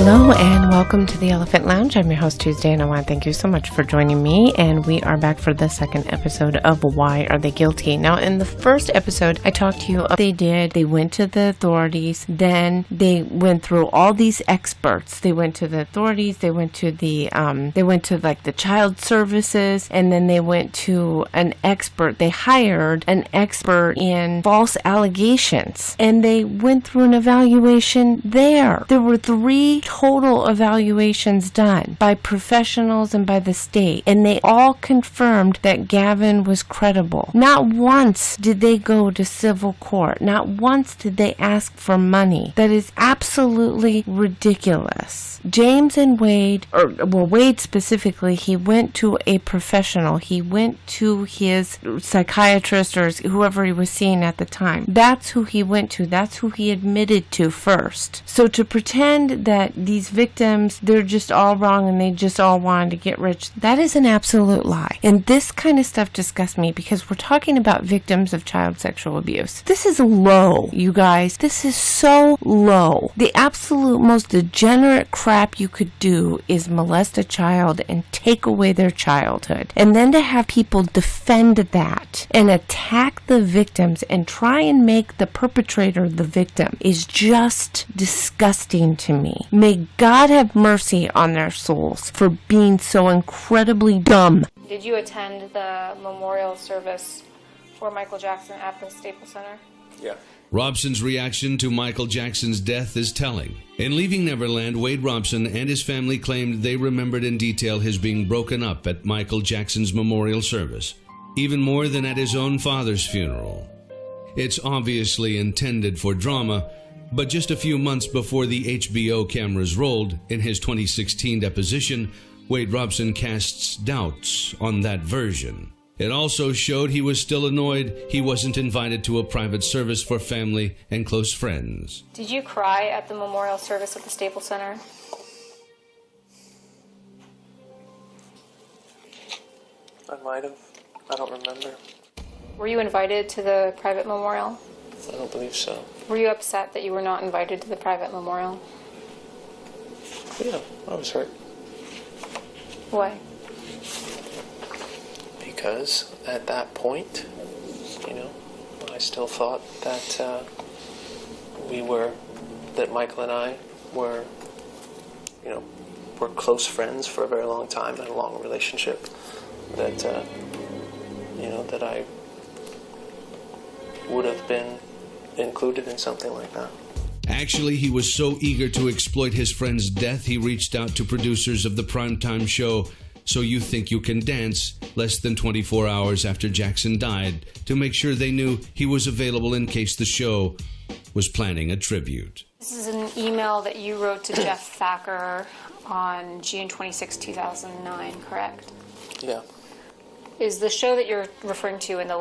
Hello and welcome to the Elephant Lounge. I'm your host Tuesday, and I want to thank you so much for joining me. And we are back for the second episode of Why Are They Guilty? Now, in the first episode, I talked to you. They went to the authorities. Then they went through all these experts. They went to the authorities. They went to the the child services, and then they went to an expert. They hired an expert in false allegations, and they went through an evaluation there. There were 3 total evaluations done by professionals and by the state, and they all confirmed that Gavin was credible. Not once did they go to civil court. Not once did they ask for money. That is absolutely ridiculous. James and Wade, Wade specifically, he went to a professional. He went to his psychiatrist or whoever he was seeing at the time. That's who he went to. That's who he admitted to first. So to pretend that these victims, they're just all wrong and they just all wanted to get rich, that is an absolute lie. And this kind of stuff disgusts me because we're talking about victims of child sexual abuse. This is low, you guys. This is so low. The absolute most degenerate crap you could do is molest a child and take away their childhood. And then to have people defend that and attack the victims and try and make the perpetrator the victim is just disgusting to me. May God have mercy on their souls for being so incredibly dumb. Did you attend the memorial service for Michael Jackson at the Staples Center? Yeah. Robson's reaction to Michael Jackson's death is telling. In leaving Neverland, Wade Robson and his family claimed they remembered in detail his being broken up at Michael Jackson's memorial service, even more than at his own father's funeral. It's obviously intended for drama, but just a few months before the HBO cameras rolled, in his 2016 deposition, Wade Robson casts doubts on that version. It also showed he was still annoyed he wasn't invited to a private service for family and close friends. Did you cry at the memorial service at the Staples Center? I might have. I don't remember. Were you invited to the private memorial? I don't believe so. Were you upset that you were not invited to the private memorial? Yeah, I was hurt. Why? Because at that point, I still thought that that Michael and I were close friends for a very long time, had a long relationship, that that I would have been included in something like that. Actually, he was so eager to exploit his friend's death, he reached out to producers of the primetime show So You Think You Can Dance less than 24 hours after Jackson died to make sure they knew he was available in case the show was planning a tribute. This is an email that you wrote to Jeff Thacker on June 26, 2009, correct? Yeah. Is the show that you're referring to in the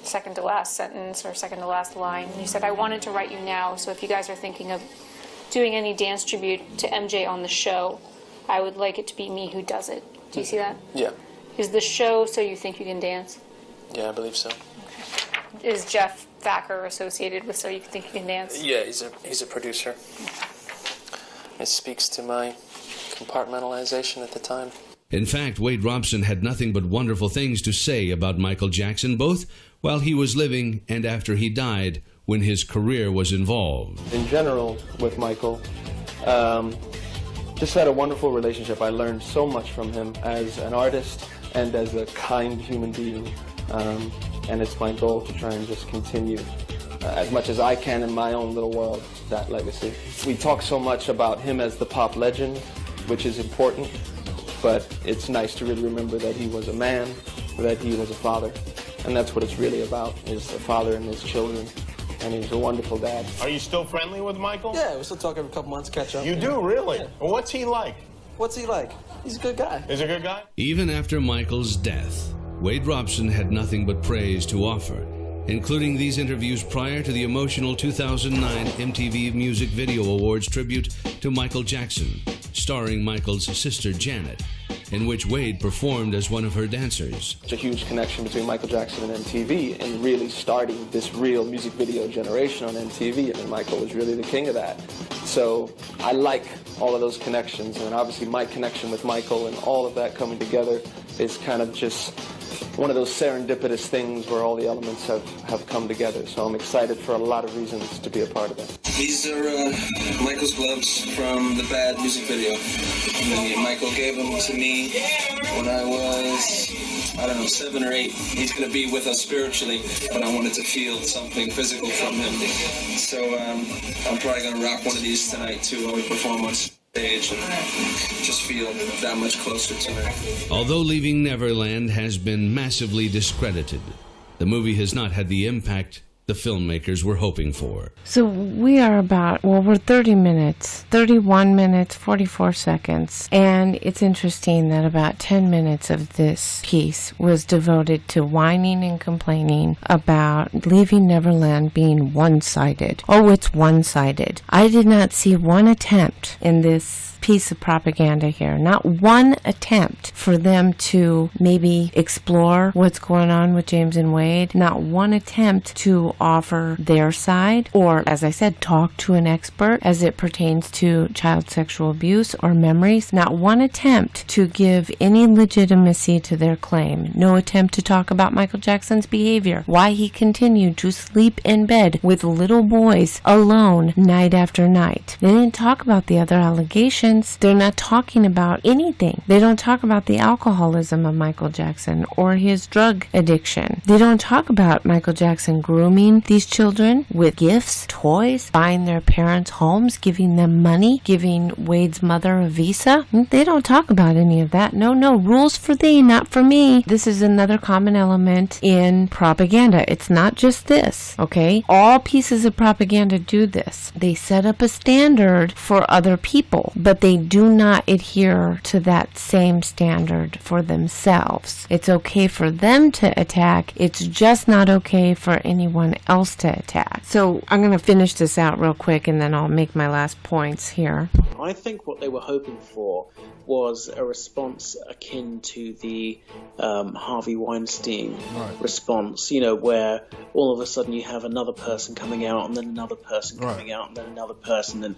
second to last sentence or second to last line, you said, I wanted to write you now, so if you guys are thinking of doing any dance tribute to MJ on the show, I would like it to be me who does it. Do you see that? Yeah. Is the show So You Think You Can Dance? Yeah, I believe so. Okay. Is Jeff Thacker associated with So You Think You Can Dance? Yeah, he's a producer. It speaks to my compartmentalization at the time. In fact, Wade Robson had nothing but wonderful things to say about Michael Jackson, both while he was living and after he died, when his career was involved. In general, with Michael, just had a wonderful relationship. I learned so much from him as an artist and as a kind human being. And it's my goal to try and just continue as much as I can in my own little world, that legacy. We talk so much about him as the pop legend, which is important, but it's nice to really remember that he was a man, that he was a father. And that's what it's really about, is a father and his children. And he's a wonderful dad. Are you still friendly with Michael? Yeah, we still talk every couple months, catch up. You do, really? Yeah. Well, what's he like? What's he like? He's a good guy. Is he a good guy? Even after Michael's death, Wade Robson had nothing but praise to offer, including these interviews prior to the emotional 2009 MTV Music Video Awards tribute to Michael Jackson, starring Michael's sister Janet. in which Wade performed as one of her dancers. There's a huge connection between Michael Jackson and MTV and really starting this real music video generation on MTV. I mean, Michael was really the king of that. So I like all of those connections, and obviously my connection with Michael and all of that coming together is kind of just one of those serendipitous things where all the elements have come together. So I'm excited for a lot of reasons to be a part of it. These are Michael's gloves from the Bad music video. Michael gave them to me when I was, I don't know, 7 or 8. He's going to be with us spiritually, but I wanted to feel something physical from him. So I'm probably going to rock one of these tonight too when we perform on stage and just feel that much closer to her. Although Leaving Neverland has been massively discredited, the movie has not had the impact the filmmakers were hoping for. So we are we're 30 minutes, 31 minutes, 44 seconds. And it's interesting that about 10 minutes of this piece was devoted to whining and complaining about Leaving Neverland being one-sided. Oh, it's one-sided. I did not see one attempt in this piece of propaganda here, not one attempt for them to maybe explore what's going on with James and Wade, not one attempt to offer their side, or, as I said, talk to an expert as it pertains to child sexual abuse or memories, not one attempt to give any legitimacy to their claim, no attempt to talk about Michael Jackson's behavior, why he continued to sleep in bed with little boys alone night after night. They didn't talk about the other allegations. They're not talking about anything. They don't talk about the alcoholism of Michael Jackson or his drug addiction. They don't talk about Michael Jackson grooming these children with gifts, toys, buying their parents' homes, giving them money, giving Wade's mother a visa. They don't talk about any of that. No, rules for thee, not for me. This is another common element in propaganda. It's not just this, okay? All pieces of propaganda do this. They set up a standard for other people, but they do not adhere to that same standard for themselves. It's okay for them to attack. It's just not okay for anyone else to attack. So I'm going to finish this out real quick and then I'll make my last points here. I think what they were hoping for was a response akin to the Harvey Weinstein response, where all of a sudden you have another person coming out and then another person coming out and then another person, and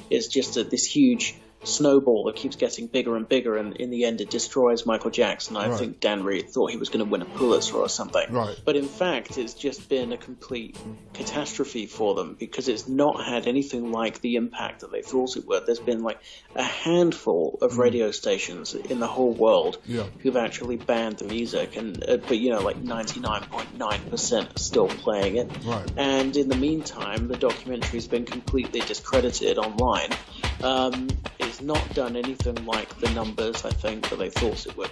it's just this huge snowball that keeps getting bigger and bigger, and in the end it destroys Michael Jackson. I think Dan Reed thought he was going to win a Pulitzer or something. But in fact, it's just been a complete catastrophe for them because it's not had anything like the impact that they thought it would. There's been like a handful of radio stations in the whole world who've actually banned the music, and but like 99.9% are still playing it. And in the meantime, the documentary's been completely discredited online. It's not done anything like the numbers, I think, that they thought it would.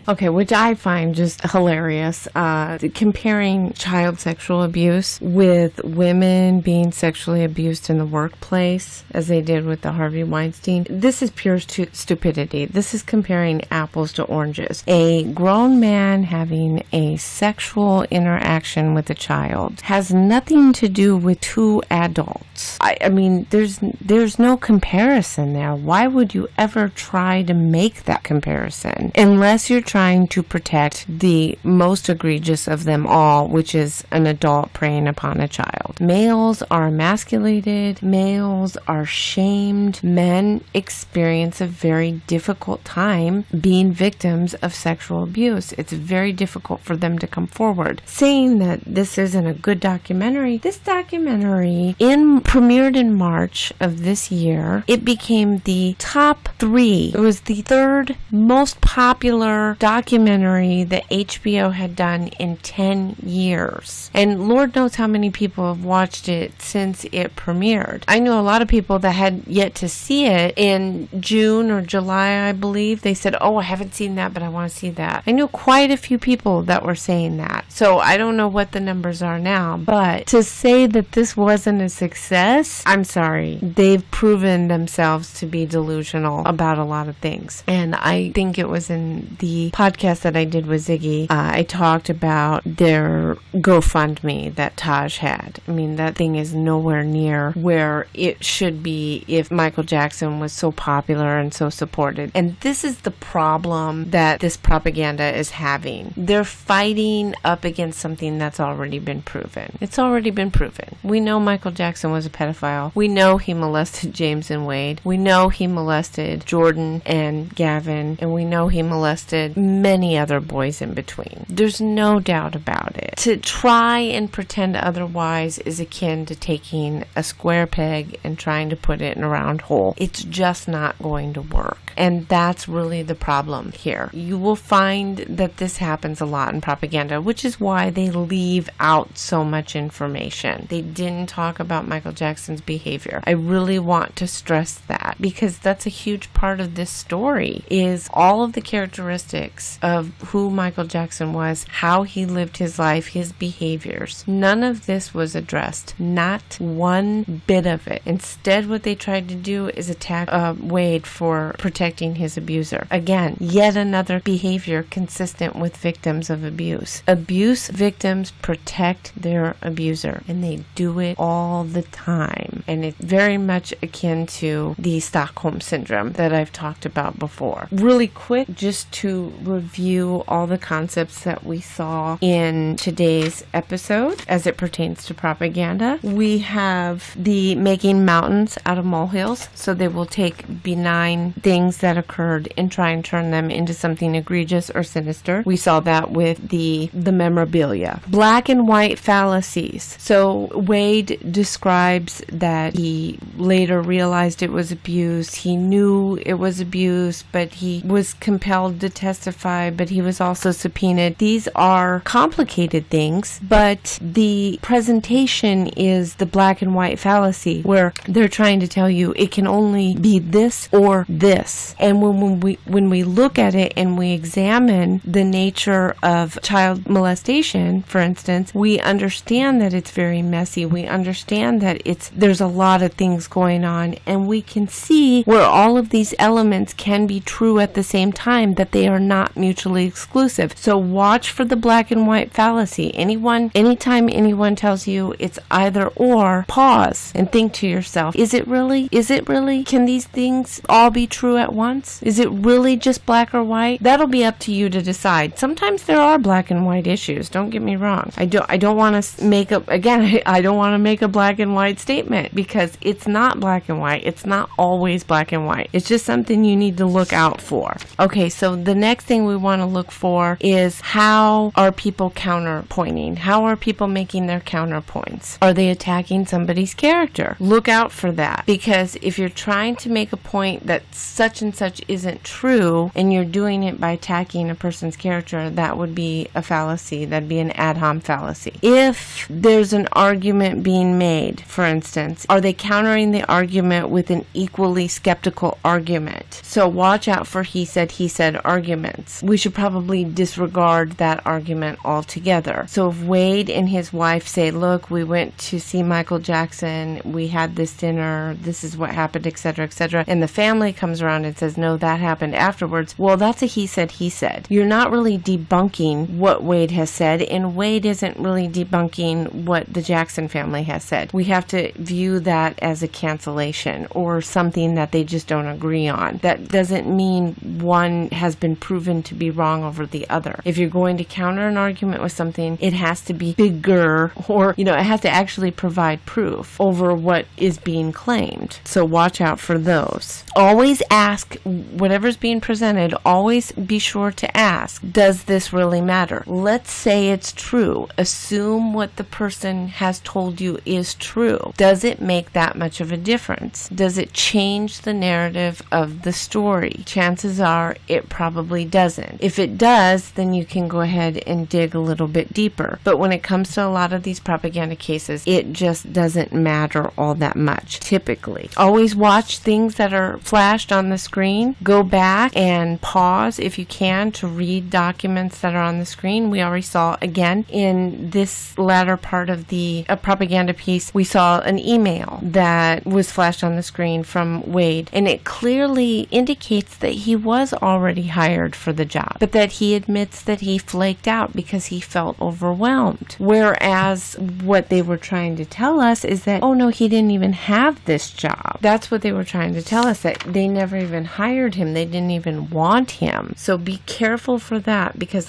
Okay, which I find just hilarious. Comparing child sexual abuse with women being sexually abused in the workplace, as they did with the Harvey Weinstein. This is pure stupidity. This is comparing apples to oranges. A grown man having a sexual interaction with a child has nothing to do with two adults. I mean, there's no comparison there. Why would you ever try to make that comparison? Unless you're trying to protect the most egregious of them all, which is an adult preying upon a child. Males are emasculated. Males are shamed. Men experience a very difficult time being victims of sexual abuse. It's very difficult for them to come forward. Saying that this isn't a good documentary, this documentary premiered in March of this year. It became the top 3. It was the 3rd most popular documentary that HBO had done in 10 years. And Lord knows how many people have watched it since it premiered. I know a lot of people that had yet to see it in June or July, I believe. They said, oh, I haven't seen that, but I want to see that. I knew quite a few people that were saying that. So I don't know what the numbers are now, but to say that this wasn't a success, I'm sorry. They've proven themselves to be delusional about a lot of things. And I think it was in the the podcast that I did with Ziggy, I talked about their GoFundMe that Taj had. I mean, that thing is nowhere near where it should be if Michael Jackson was so popular and so supported. And this is the problem that this propaganda is having. They're fighting up against something that's already been proven. It's already been proven. We know Michael Jackson was a pedophile. We know he molested James and Wade. We know he molested Jordan and Gavin. And we know he molested many other boys in between. There's no doubt about it. To try and pretend otherwise is akin to taking a square peg and trying to put it in a round hole. It's just not going to work. And that's really the problem here. You will find that this happens a lot in propaganda, which is why they leave out so much information. They didn't talk about Michael Jackson's behavior. I really want to stress that because that's a huge part of this story, is all of the characteristics of who Michael Jackson was, how he lived his life, his behaviors. None of this was addressed. Not one bit of it. Instead, what they tried to do is attack Wade for protecting his abuser. Again, yet another behavior consistent with victims of abuse. Abuse victims protect their abuser, and they do it all the time. And it's very much akin to the Stockholm Syndrome that I've talked about before. Really quick, just to review all the concepts that we saw in today's episode as it pertains to propaganda. We have the making mountains out of molehills, so they will take benign things that occurred and try and turn them into something egregious or sinister. We saw that with the memorabilia. Black and white fallacies. So Wade describes that he later realized it was abuse. He knew it was abuse, but he was compelled to testify, but he was also subpoenaed. These are complicated things, but the presentation is the black and white fallacy, where they're trying to tell you it can only be this or this. And when we look at it and we examine the nature of child molestation, for instance, we understand that it's very messy. We understand that there's a lot of things going on, and we can see where all of these elements can be true at the same time, that they are not mutually exclusive. So watch for the black and white fallacy. Anytime anyone tells you it's either or, pause and think to yourself, is it really? Is it really? Can these things all be true at once? Is it really just black or white? That'll be up to you to decide. Sometimes there are black and white issues. Don't get me wrong. I don't want to make up, again, I don't want to make a black and white statement, because it's not black and white. It's not always black and white. It's just something you need to look out for. Okay, so the next thing we want to look for is, how are people counterpointing? How are people making their counterpoints? Are they attacking somebody's character? Look out for that, because if you're trying to make a point that such and such isn't true, and you're doing it by attacking a person's character, that would be a fallacy. That'd be an ad hom fallacy. If there's an argument being made, for instance, are they countering the argument with an equally skeptical argument? So watch out for he said arguments. We should probably disregard that argument altogether. So if Wade and his wife say, look, we went to see Michael Jackson, we had this dinner, this is what happened, etc., etc., and the family comes around and says, no, that happened afterwards, well, that's a he said. You're not really debunking what Wade has said, and Wade isn't really debunking what the Jackson family has said. We have to view that as a cancellation or something that they just don't agree on. That doesn't mean one has been proven to be wrong over the other. If you're going to counter an argument with something, it has to be bigger, or, it has to actually provide proof over what is being claimed. So watch out for those. Always ask, whatever's being presented, always be sure to ask, does this really matter? Let's say it's true. Assume what the person has told you is true. Does it make that much of a difference? Does it change the narrative of the story? Chances are it probably doesn't. If it does, then you can go ahead and dig a little bit deeper. But when it comes to a lot of these propaganda cases, it just doesn't matter all that much, typically. Always watch things that are flashed on the screen. Go back and pause if you can to read documents that are on the screen. We already saw, again, in this latter part of the propaganda piece, we saw an email that was flashed on the screen from Wade, and it clearly indicates that he was already hired for the job, but that he admits that he flaked out because he felt overwhelmed. Whereas what they were trying to tell us is that, oh no, he didn't even have this job. That's what they were trying to tell us, that they never even hired him. They didn't even want him. So be careful for that, because